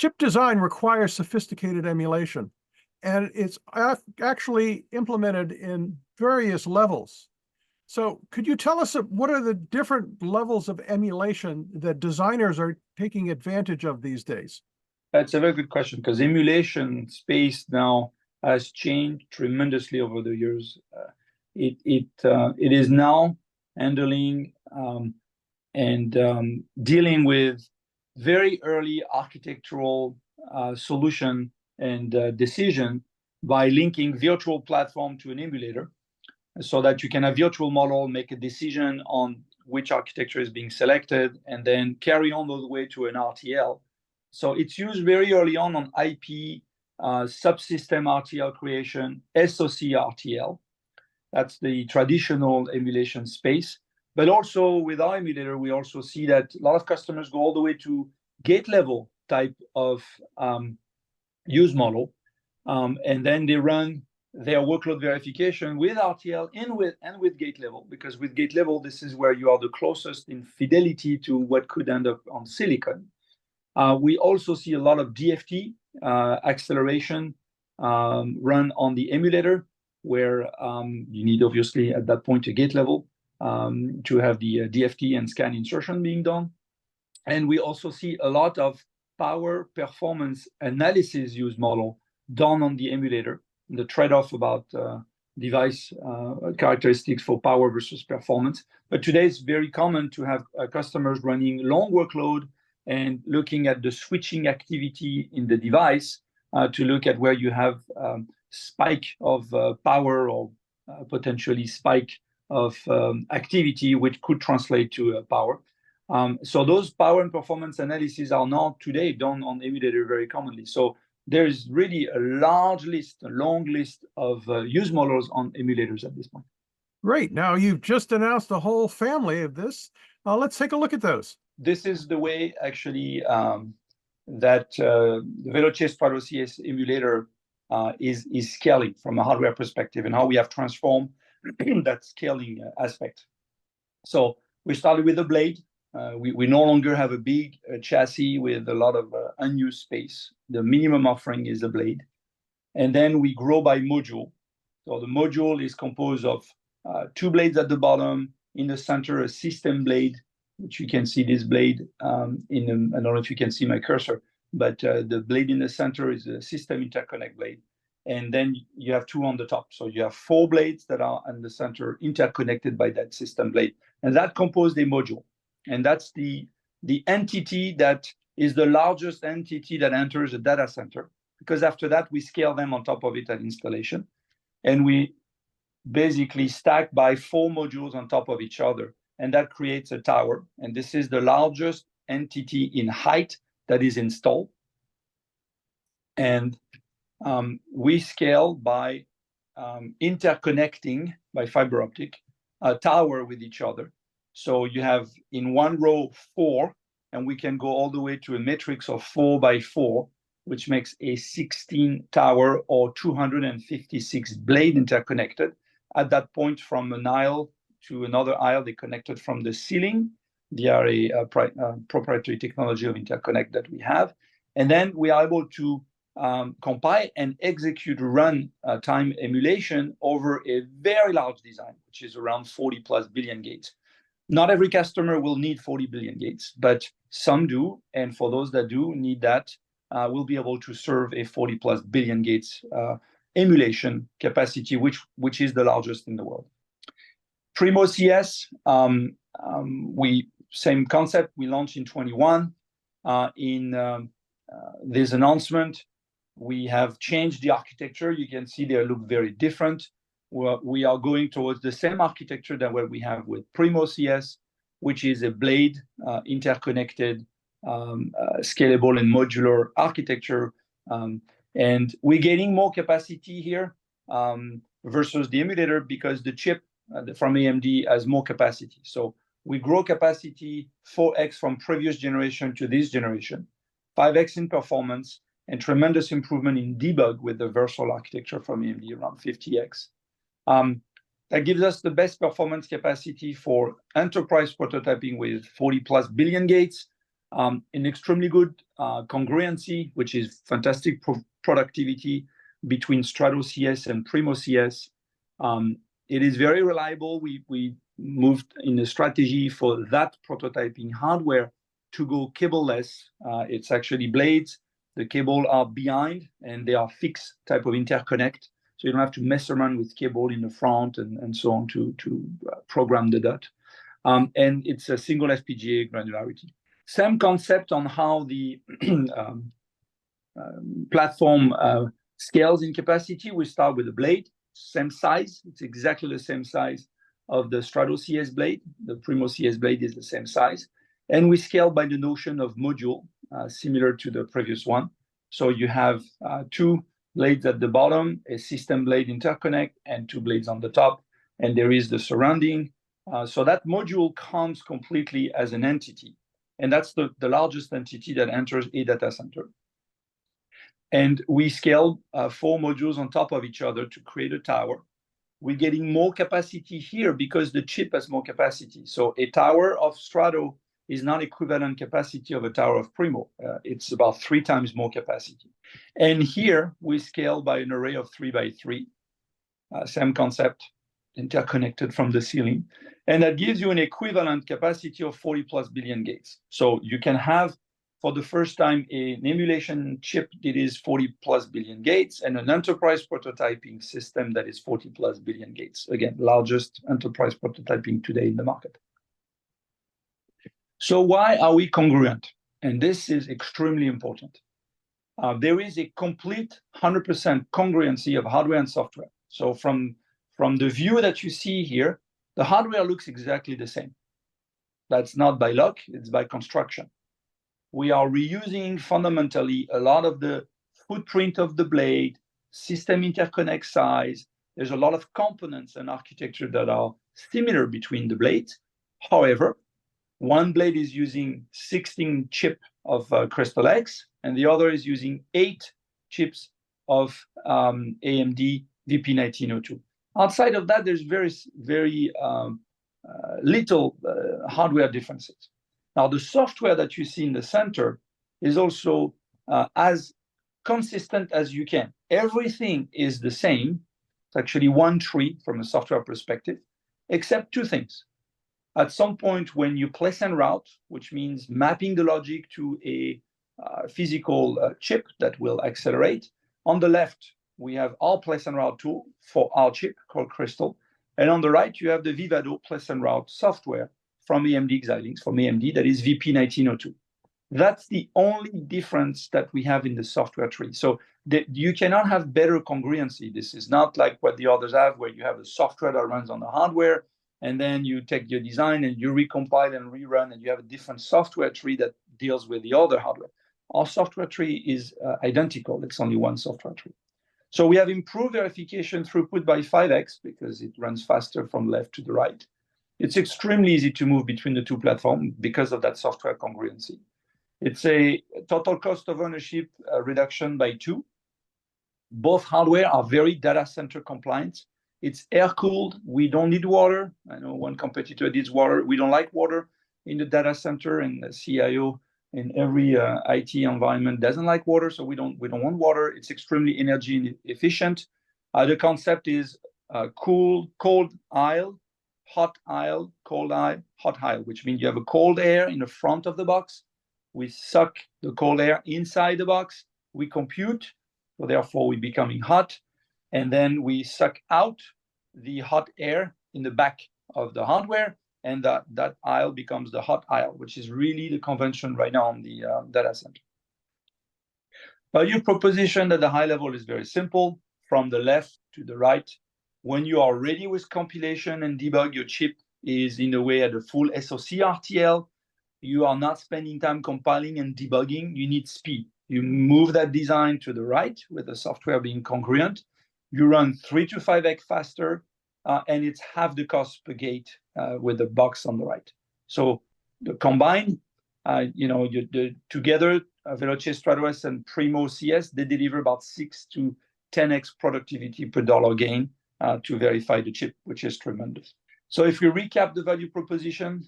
Chip design requires sophisticated emulation, and it's actually implemented in various levels. So could you tell us what are the different levels of emulation that designers are taking advantage of these days? That's a very good question, because emulation space now has changed tremendously over the years. It is now handling and dealing with very early architectural solution and decision by linking virtual platform to an emulator, so that you can have virtual model, make a decision on which architecture is being selected, and then carry on all the way to an RTL. So it's used very early on IP, subsystem RTL creation, SoC RTL. That's the traditional emulation space. But also with our emulator, we also see that a lot of customers go all the way to gate level type of use model, and then they run their workload verification with RTL and with gate level, because with gate level, this is where you are the closest in fidelity to what could end up on silicon. We also see a lot of DFT acceleration run on the emulator, where you need obviously at that point a gate level to have the DFT and scan insertion being done. And we also see a lot of power performance analysis use model done on the emulator, the trade-off about device characteristics for power versus performance. But today it's very common to have customers running long workload and looking at the switching activity in the device to look at where you have spike of power or potentially spike of activity, which could translate to power. So those power and performance analyses are not today done on emulator very commonly. So there is really a long list of use models on emulators at this point. Great. Now you've just announced a whole family of this. Let's take a look at those. This is the way actually that the Veloce Strato CS emulator is scaling from a hardware perspective, and how we have transformed that scaling aspect. So we started with a blade. We no longer have a big chassis with a lot of unused space. The minimum offering is a blade. And then we grow by module. So the module is composed of 2 blades at the bottom, in the center a system blade, which you can see this blade I don't know if you can see my cursor, but the blade in the center is a system interconnect blade. And then you have 2 on the top. So you have 4 blades that are in the center interconnected by that system blade. And that composes a module. And that's the entity that is the largest entity that enters a data center, because after that, we scale them on top of it at installation. And we basically stack by 4 modules on top of each other. And that creates a tower. And this is the largest entity in height that is installed. And we scale by interconnecting by fiber optic a tower with each other. So you have in one row 4, and we can go all the way to a matrix of 4 by 4, which makes a 16 tower or 256 blade interconnected. At that point, from an aisle to another aisle, they connected from the ceiling via a proprietary technology of interconnect that we have. And then we are able to compile and execute run time emulation over a very large design, which is around 40 plus billion gates. Not every customer will need 40 billion gates, but some do. And for those that do need that, we'll be able to serve a 40 plus billion gates emulation capacity, which is the largest in the world. Primo CS, same concept. We launched in 21. In this announcement, we have changed the architecture. You can see they look very different. We are going towards the same architecture than what we have with Primo CS, which is a blade interconnected, scalable and modular architecture. And we're getting more capacity here versus the emulator, because the chip from AMD has more capacity. So we grow capacity 4x from previous generation to this generation, 5x in performance, and tremendous improvement in debug with the Versal architecture from AMD, around 50x. That gives us the best performance capacity for enterprise prototyping with 40 plus billion gates, an extremely good congruency, which is fantastic productivity between Strato CS and Primo CS. It is very reliable. We moved in a strategy for that prototyping hardware to go cable-less. It's actually blades. The cable are behind, and they are fixed type of interconnect. So you don't have to mess around with cable in the front and so on to program the dot. And it's a single FPGA granularity. Same concept on how the platform scales in capacity. We start with a blade, same size. It's exactly the same size of the Strato CS blade. The Primo CS blade is the same size. And we scale by the notion of module, similar to the previous one. So you have two blades at the bottom, a system blade interconnect, and two blades on the top. And there is the surrounding. So that module comes completely as an entity. And that's the largest entity that enters a data center. And we scale 4 modules on top of each other to create a tower. We're getting more capacity here because the chip has more capacity. So a tower of Strato is not equivalent capacity of a tower of Primo. It's about 3 times more capacity. And here we scale by an array of 3 by 3. Same concept, interconnected from the ceiling. And that gives you an equivalent capacity of 40 plus billion gates. So you can have, for the first time, an emulation chip that is 40 plus billion gates and an enterprise prototyping system that is 40 plus billion gates. Again, largest enterprise prototyping today in the market. So why are we congruent? And this is extremely important. There is a complete 100% congruency of hardware and software. So from the view that you see here, the hardware looks exactly the same. That's not by luck, it's by construction. We are reusing fundamentally a lot of the footprint of the blade, system interconnect size. There's a lot of components and architecture that are similar between the blades. However, one blade is using 16 chips of Crystal X, and the other is using 8 chips of AMD VP1902. Outside of that, there's very little hardware differences. Now, the software that you see in the center is also as consistent as you can. Everything is the same. It's actually one tree from a software perspective, except 2 things. At some point, when you place and route, which means mapping the logic to a physical chip that will accelerate, on the left, we have our place and route tool for our chip called Crystal. And on the right, you have the Vivado place and route software from AMD Xilinx, from AMD, that is VP1902. That's the only difference that we have in the software tree. So you cannot have better congruency. This is not like what the others have, where you have a software that runs on the hardware, and then you take your design and you recompile and rerun, and you have a different software tree that deals with the other hardware. Our software tree is identical. It's only one software tree. So we have improved verification throughput by 5x because it runs faster from left to the right. It's extremely easy to move between the 2 platforms because of that software congruency. It's a total cost of ownership reduction by 2. Both hardware are very data center compliant. It's air-cooled. We don't need water. I know one competitor needs water. We don't like water in the data center, and the CIO in every IT environment doesn't like water, so we don't want water. It's extremely energy efficient. The concept is cold aisle, hot aisle, cold aisle, hot aisle, which means you have a cold air in the front of the box. We suck the cold air inside the box. We compute, so therefore we're becoming hot. And then we suck out the hot air in the back of the hardware, and that aisle becomes the hot aisle, which is really the convention right now on the data center. Value proposition at the high level is very simple. From the left to the right, when you are ready with compilation and debug, your chip is in a way at a full SoC RTL. You are not spending time compiling and debugging. You need speed. You move that design to the right with the software being congruent. You run 3 to 5x faster, and it's half the cost per gate with the box on the right. So the combined, together, Veloce Strato CS and Primo CS, they deliver about 6 to 10x productivity per dollar gain to verify the chip, which is tremendous. So if we recap the value proposition,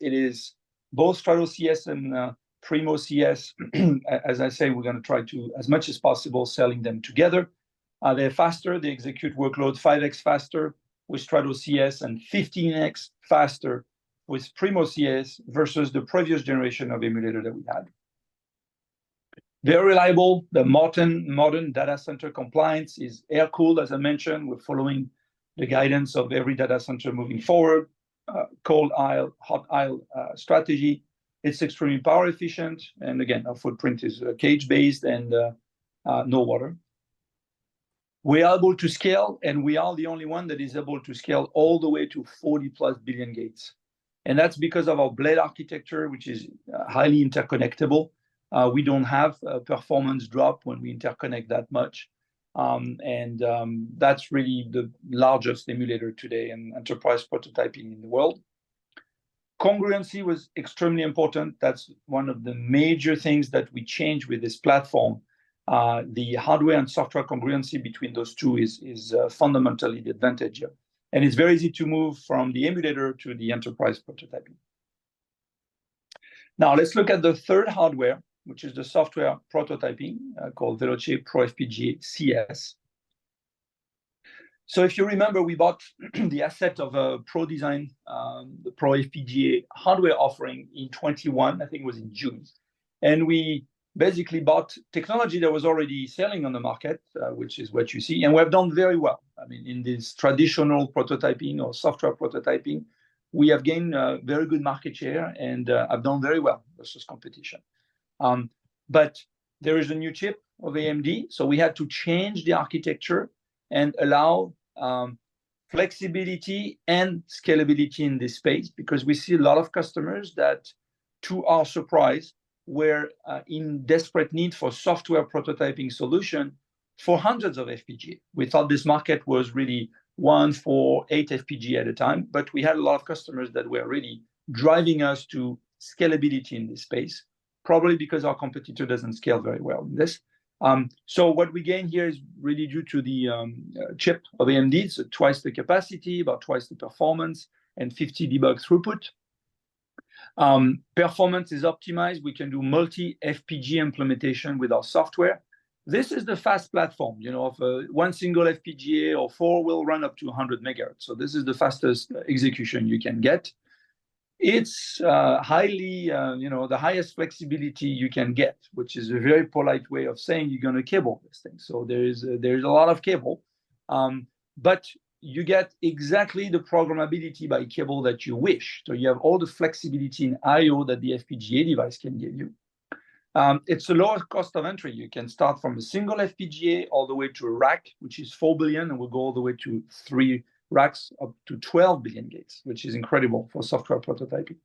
it is both Strato CS and Primo CS. As I say, we're going to try to, as much as possible, selling them together. They're faster. They execute workload 5x faster with Strato CS and 15x faster with Primo CS versus the previous generation of emulator that we had. Very reliable. The modern data center compliance is air-cooled, as I mentioned. We're following the guidance of every data center moving forward. Cold aisle, hot aisle strategy. It's extremely power efficient. And again, our footprint is cage-based and no water. We are able to scale, and we are the only one that is able to scale all the way to 40 plus billion gates. And that's because of our blade architecture, which is highly interconnectable. We don't have a performance drop when we interconnect that much. That's really the largest emulator today in enterprise prototyping in the world. Congruency was extremely important. That's one of the major things that we changed with this platform. The hardware and software congruency between those two is fundamentally the advantage here. And it's very easy to move from the emulator to the enterprise prototyping. Now let's look at the third hardware, which is the software prototyping called Veloce proFPGA CS. So if you remember, we bought the asset of a ProDesign, the proFPGA hardware offering in 21, I think it was in June. And we basically bought technology that was already selling on the market, which is what you see. And we have done very well. I mean, in this traditional prototyping or software prototyping, we have gained very good market share and have done very well versus competition. But there is a new chip of AMD, so we had to change the architecture and allow flexibility and scalability in this space, because we see a lot of customers that, to our surprise, were in desperate need for software prototyping solution for hundreds of FPGA. We thought this market was really 1, 4, 8 FPGA at a time, but we had a lot of customers that were really driving us to scalability in this space, probably because our competitor doesn't scale very well in this. So what we gain here is really due to the chip of AMD, so twice the capacity, about twice the performance, and 50 debug throughput. Performance is optimized. We can do multi-FPGA implementation with our software. This is the fast platform, you know, of one single FPGA or 4 will run up to 100 megahertz. So this is the fastest execution you can get. It's highly, the highest flexibility you can get, which is a very polite way of saying you're going to cable this thing. So there's a lot of cable, but you get exactly the programmability by cable that you wish. So you have all the flexibility in I/O that the FPGA device can give you. It's a lower cost of entry. You can start from a single FPGA all the way to a rack, which is 4 billion, and we'll go all the way to 3 racks up to 12 billion gates, which is incredible for software prototyping.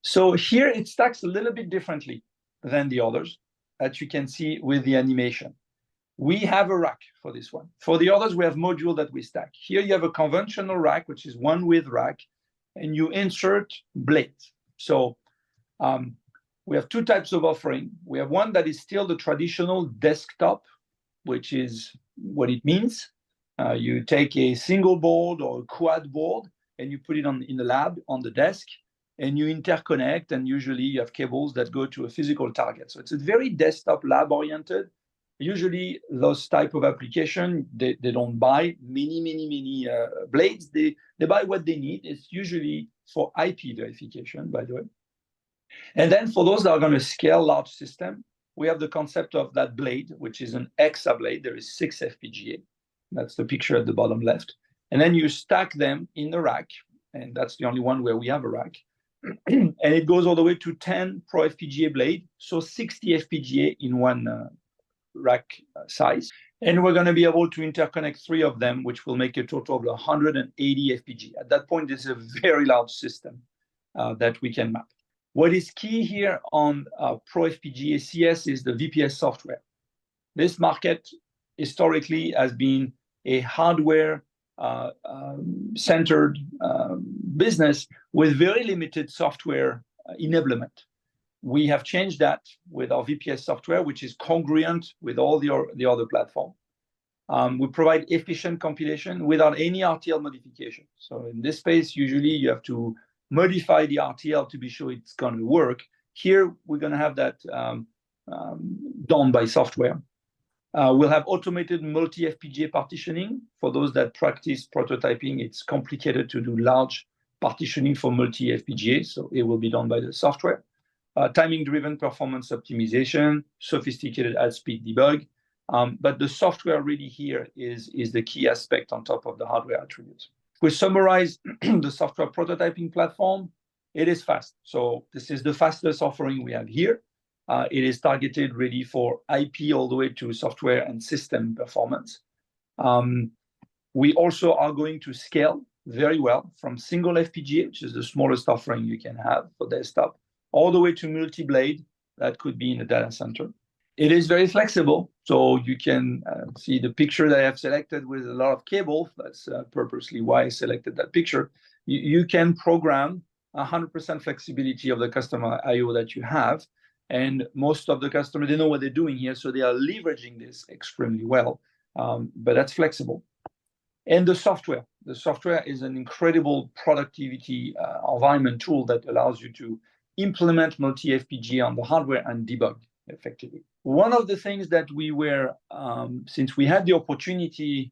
So here it stacks a little bit differently than the others, as you can see with the animation. We have a rack for this one. For the others, we have module that we stack. Here you have a conventional rack, which is one width rack, and you insert blades. So we have 2 types of offering. We have one that is still the traditional desktop, which is what it means. You take a single board or a quad board and you put it in the lab on the desk and you interconnect, and usually you have cables that go to a physical target. So it's a very desktop lab oriented. Usually those type of application, they don't buy many blades. They buy what they need. It's usually for IP verification, by the way. And then for those that are going to scale large system, we have the concept of that blade, which is an hexa blade. There is 6 FPGA. That's the picture at the bottom left. And then you stack them in the rack, and that's the only one where we have a rack. And it goes all the way to 10 proFPGA blade, so 60 FPGA in one rack size. And we're going to be able to interconnect 3 of them, which will make a total of 180 FPGA. At that point, it's a very large system that we can map. What is key here on proFPGA CS is the VPS software. This market historically has been a hardware centered business with very limited software enablement. We have changed that with our VPS software, which is congruent with all the other platform. We provide efficient compilation without any RTL modification. So in this space, usually you have to modify the RTL to be sure it's going to work. Here, we're going to have that done by software. We'll have automated multi-FPGA partitioning. For those that practice prototyping, it's complicated to do large partitioning for multi-FPGA, so it will be done by the software. Timing-driven performance optimization, sophisticated at-speed debug. But the software really here is the key aspect on top of the hardware attributes. If we summarize the software prototyping platform, it is fast. So this is the fastest offering we have here. It is targeted really for IP all the way to software and system performance. We also are going to scale very well from single FPGA, which is the smallest offering you can have for desktop, all the way to multi-blade that could be in a data center. It is very flexible, so you can see the picture that I have selected with a lot of cable. That's purposely why I selected that picture. You can program 100% flexibility of the customer I/O that you have. And most of the customers, they know what they're doing here, so they are leveraging this extremely well. But that's flexible. And the software is an incredible productivity environment tool that allows you to implement multi-FPGA on the hardware and debug effectively. One of the things that we were, since we had the opportunity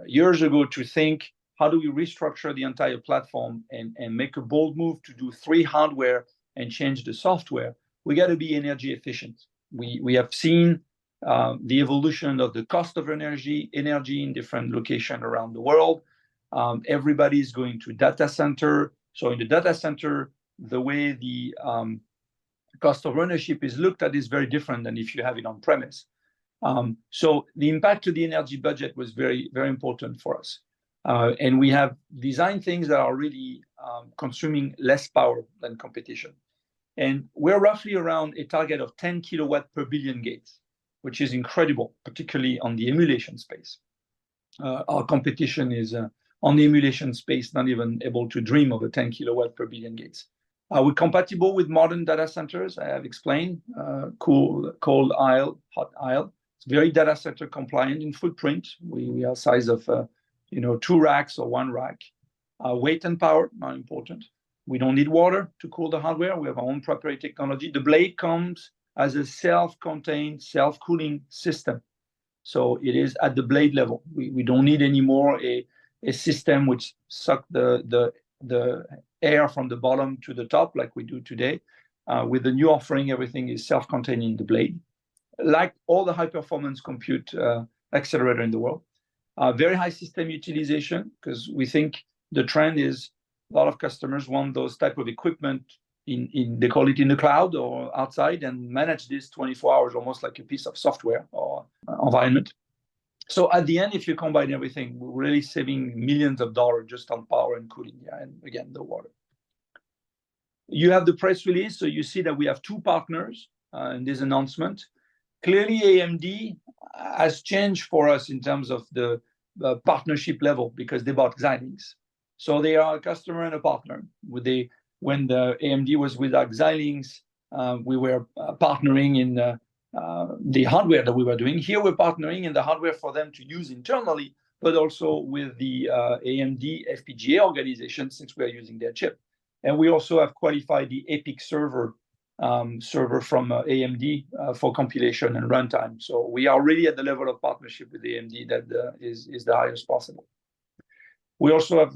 years ago to think, how do we restructure the entire platform and make a bold move to do 3 hardware and change the software, we got to be energy efficient. We have seen the evolution of the cost of energy in different locations around the world. Everybody's going to data center. So in the data center, the way the cost of ownership is looked at is very different than if you have it on premise. So the impact to the energy budget was very, very important for us. And we have designed things that are really consuming less power than competition. And we're roughly around a target of 10 kilowatt per billion gates, which is incredible, particularly on the emulation space. Our competition is on the emulation space, not even able to dream of a 10 kilowatt per billion gates. We're compatible with modern data centers, I have explained, cold aisle, hot aisle. It's very data center compliant in footprint. We are size of 2 racks or 1 rack. Weight and power, not important. We don't need water to cool the hardware. We have our own proprietary technology. The blade comes as a self-contained, self-cooling system. So it is at the blade level. We don't need anymore a system which sucks the air from the bottom to the top like we do today. With the new offering, everything is self-contained in the blade, like all the high-performance compute accelerator in the world. Very high system utilization, because we think the trend is a lot of customers want those type of equipment they call it in the cloud or outside, and manage this 24 hours, almost like a piece of software or environment. So at the end, if you combine everything, we're really saving millions of dollars just on power and cooling, and again, the water. You have the press release, so you see that we have 2 partners in this announcement. Clearly, AMD has changed for us in terms of the partnership level, because they bought Xilinx. So they are a customer and a partner. When the AMD was with Xilinx, we were partnering in the hardware that we were doing. Here we're partnering in the hardware for them to use internally, but also with the AMD FPGA organization, since we are using their chip. And we also have qualified the EPIC server from AMD for compilation and runtime. So we are really at the level of partnership with AMD that is the highest possible. We also have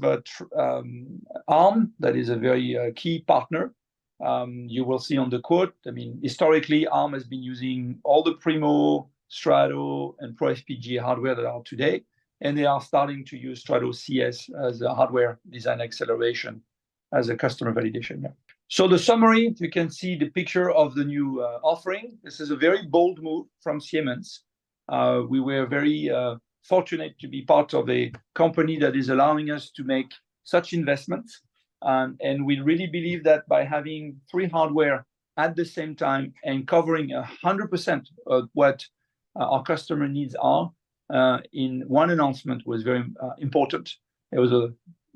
ARM, that is a very key partner. You will see on the quote, I mean, historically, ARM has been using all the Primo, Strato, and proFPGA hardware that are today, and they are starting to use Strato CS as a hardware design acceleration as a customer validation. Yeah. So the summary, you can see the picture of the new offering. This is a very bold move from Siemens. We were very fortunate to be part of a company that is allowing us to make such investments. And we really believe that by having 3 hardware at the same time and covering 100% of what our customer needs are in one announcement was very important. It was,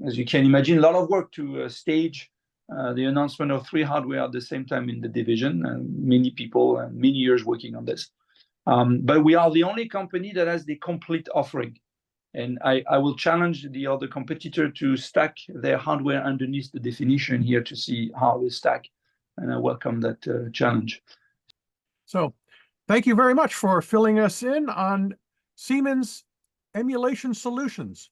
as you can imagine, a lot of work to stage the announcement of 3 hardware at the same time in the division, and many people and many years working on this. But we are the only company that has the complete offering. And I will challenge the other competitor to stack their hardware underneath the definition here to see how we stack. and I welcome that challenge. So thank you very much for filling us in on Siemens emulation solutions.